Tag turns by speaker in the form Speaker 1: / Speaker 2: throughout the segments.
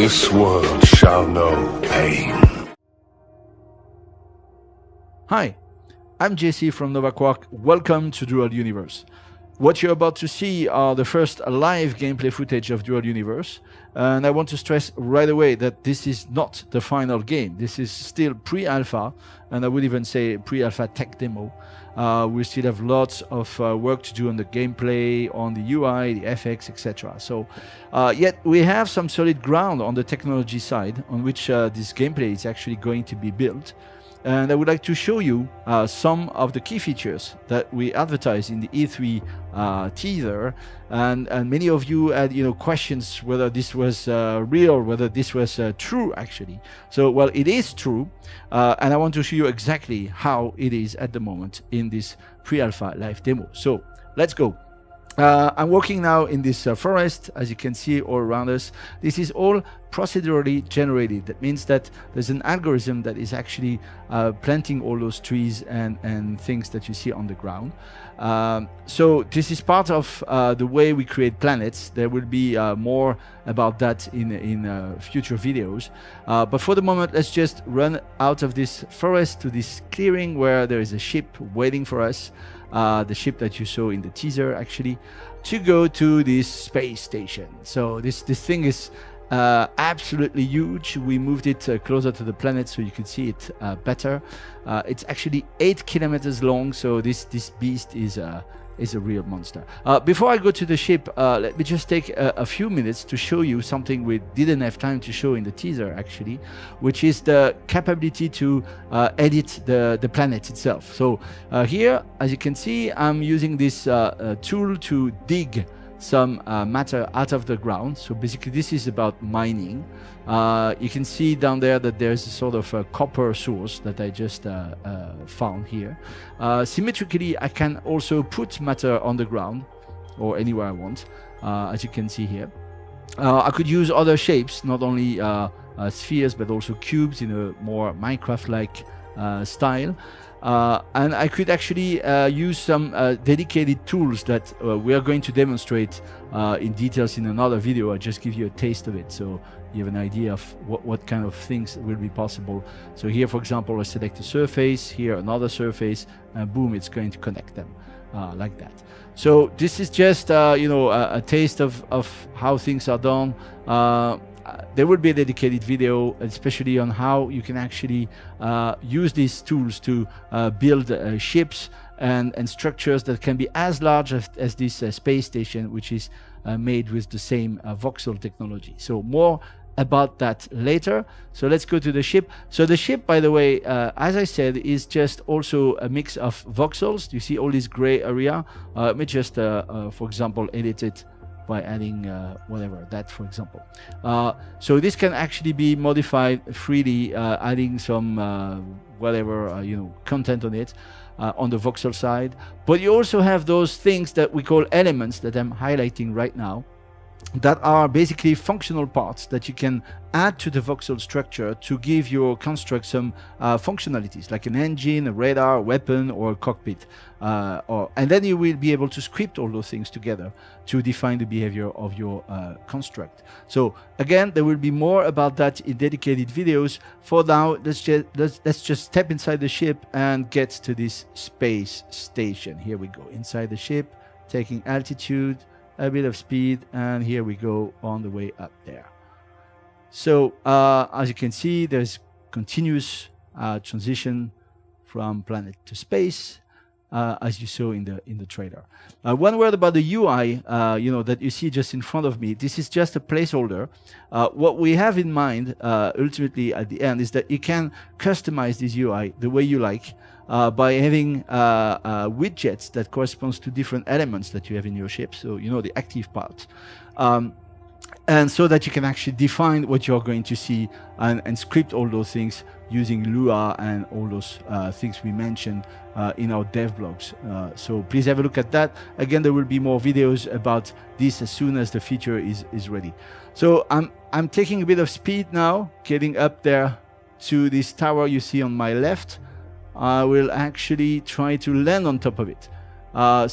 Speaker 1: This world shall know pain.
Speaker 2: Hi, I'm JC from NovaQuark. Welcome to Dual Universe. What you're about to see are the first live gameplay footage of Dual Universe. And I want to stress right away that this is not the final game. This is still pre-alpha, and I would even say pre-alpha tech demo. We still have lots of work to do on the gameplay, on the UI, the FX, etc. So yet we have some solid ground on the technology side on which this gameplay is actually going to be built. And I would like to show you some of the key features that we advertised in the E3 teaser, and many of you had questions whether this was real, whether this was true actually. So well, it is true, and I want to show you exactly how it is at the moment in this pre-alpha live demo. So let's go. I'm working now in this forest, as you can see all around us. This is all procedurally generated. That means that there's an algorithm that is actually planting all those trees and things that you see on the ground. So this is part of the way we create planets. There will be more about that in future videos. But for the moment, let's just run out of this forest to this clearing where there is a ship waiting for us. The ship that you saw in the teaser actually, to go to this space station. So this thing is absolutely huge. We moved it closer to the planet so you could see it better. It's actually 8 kilometers long, so this beast is a real monster. Before I go to the ship, let me just take a few minutes to show you something we didn't have time to show in the teaser actually, which is the capability to edit the planet itself. So here, as you can see, I'm using this tool to dig some matter out of the ground. So basically this is about mining. You can see down there that there's a sort of a copper source that I just found here. Symmetrically, I can also put matter on the ground or anywhere I want, as you can see here. I could use other shapes, not only spheres but also cubes in a more Minecraft-like style. And I could actually use some dedicated tools that we are going to demonstrate in details in another video. I'll just give you a taste of it so you have an idea of what kind of things will be possible. So here, for example, I select a surface, here another surface, and boom, it's going to connect them like that. So this is just a taste of how things are done. There will be a dedicated video, especially on how you can actually use these tools to build ships and structures that can be as large as this space station, which is made with the same voxel technology. So more about that later. So let's go to the ship. So the ship, by the way, as I said, is just also a mix of voxels. You see all this gray area. Let me just, for example, edit it by adding whatever, that for example. So this can actually be modified freely, adding some whatever content on it on the voxel side. But you also have those things that we call elements that I'm highlighting right now, that are basically functional parts that you can add to the voxel structure to give your construct some functionalities, like an engine, a radar, a weapon, or a cockpit. And then you will be able to script all those things together to define the behavior of your construct. So again, there will be more about that in dedicated videos. For now, let's just step inside the ship and get to this space station. Here we go, inside the ship, taking altitude, a bit of speed, and here we go on the way up there. So as you can see, there's continuous transition from planet to space, as you saw in the trailer. One word about the UI, that you see just in front of me. This is just a placeholder. What we have in mind, ultimately at the end, is that you can customize this UI the way you like. By having widgets that corresponds to different elements that you have in your ship, so the active part, and so that you can actually define what you're going to see and script all those things using Lua and all those things we mentioned in our dev blogs. So please have a look at that. Again, there will be more videos about this as soon as the feature is ready. So I'm taking a bit of speed now, getting up there to this tower you see on my left. I will actually try to land on top of it. I'm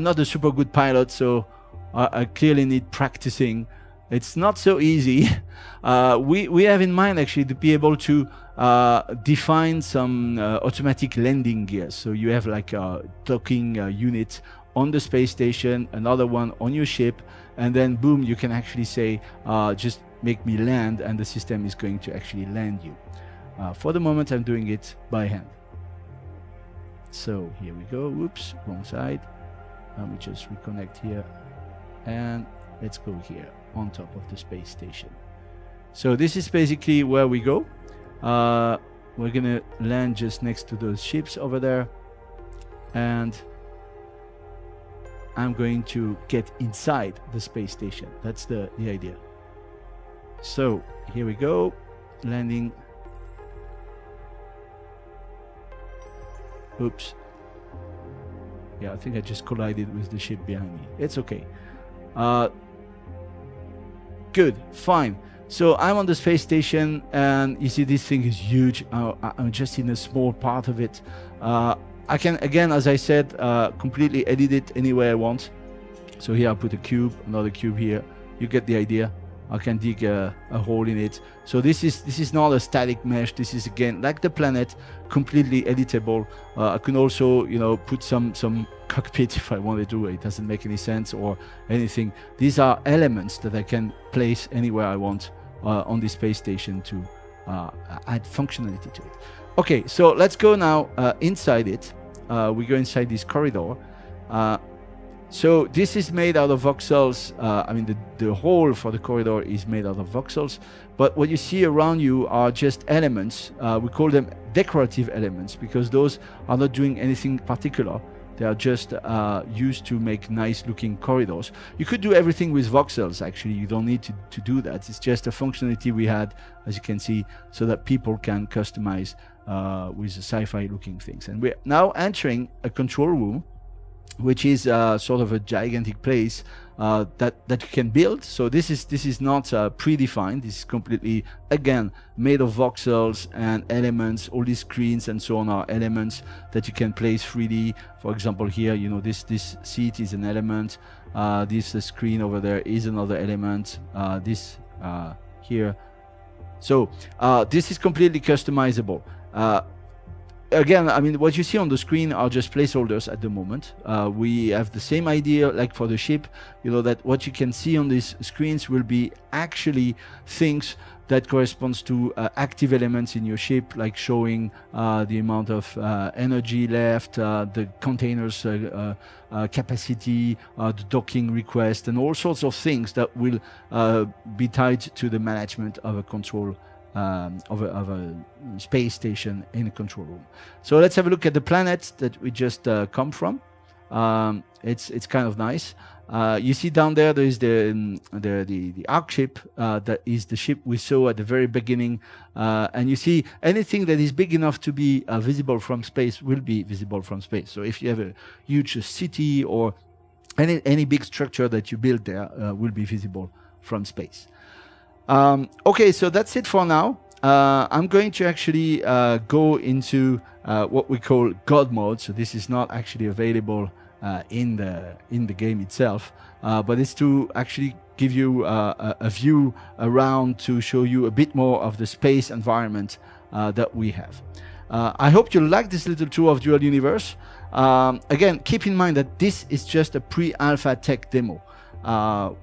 Speaker 2: not a super good pilot, so I clearly need practicing It's not so easy. We have in mind actually to be able to define some automatic landing gears. So you have like a docking unit on the space station, another one on your ship, and then boom, you can actually say, just make me land, and the system is going to actually land you. For the moment, I'm doing it by hand. So here we go. Whoops, wrong side. Let me just reconnect here, and let's go here on top of the space station. So this is basically where we go. We're gonna land just next to those ships over there, and I'm going to get inside the space station. That's the idea. So here we go, landing. Oops. Yeah, I think I just collided with the ship behind me. It's okay. Good, fine. So I'm on the space station, and you see this thing is huge. I'm just in a small part of it. I can, again, as I said, completely edit it any way I want. So here I put a cube, another cube here. You get the idea. I can dig a hole in it. So this is not a static mesh. This is, again, like the planet, completely editable. I can also, you know, put some cockpit if I wanted to. It doesn't make any sense or anything. These are elements that I can place anywhere I want on the space station to add functionality to it. Okay, so let's go now inside it. We go inside this corridor. So this is made out of voxels. I mean, the hole for the corridor is made out of voxels, but what you see around you are just elements. We call them decorative elements because those are not doing anything particular. They are just used to make nice looking corridors. You could do everything with voxels, actually. You don't need to do that. It's just a functionality we had, as you can see, so that people can customize with sci-fi looking things. And we're now entering a control room, which is sort of a gigantic place that you can build. So this is not predefined. This is completely, again, made of voxels and elements. All these screens and so on are elements that you can place 3D. For example, here, you know, this seat is an element. This screen over there is another element. This here. So this is completely customizable. Again, I mean, what you see on the screen are just placeholders at the moment. We have the same idea like for the ship, you know, that what you can see on these screens will be actually things that corresponds to active elements in your ship, like showing the amount of energy left, the containers capacity, the docking request, and all sorts of things that will be tied to the management of a control of a space station in a control room. So let's have a look at the planet that we just come from. It's kind of nice. You see down there is the Ark ship. That is the ship we saw at the very beginning. And you see anything that is big enough to be visible from space will be visible from space. So if you have a huge city or any big structure that you build there will be visible from space. Okay, so that's it for now. I'm going to actually go into what we call God mode. So this is not actually available in the game itself, but it's to actually give you a view around to show you a bit more of the space environment that we have. I hope you like this little tour of Dual Universe. Again, keep in mind that this is just a pre-alpha tech demo.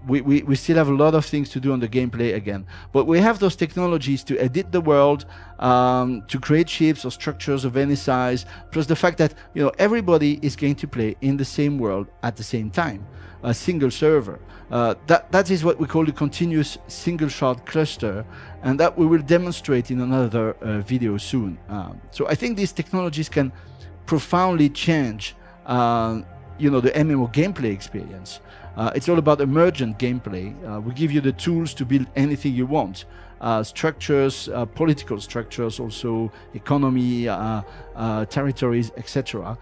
Speaker 2: We still have a lot of things to do on the gameplay again, but we have those technologies to edit the world, to create shapes or structures of any size, plus the fact that, you know, everybody is going to play in the same world at the same time, a single server. That is what we call the continuous single shard cluster, and that we will demonstrate in another video soon. So I think these technologies can profoundly change you know, the MMO gameplay experience. It's all about emergent gameplay. We give you the tools to build anything you want. Structures, political structures, also economy, territories, etc.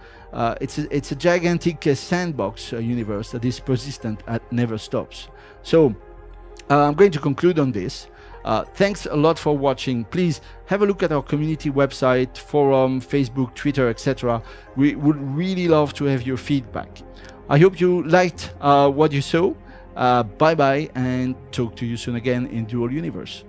Speaker 2: It's a gigantic sandbox universe that is persistent and never stops. So I'm going to conclude on this. Thanks a lot for watching. Please have a look at our community website, forum, Facebook, Twitter, etc. We would really love to have your feedback. I hope you liked what you saw. Bye bye, and talk to you soon again in Dual Universe.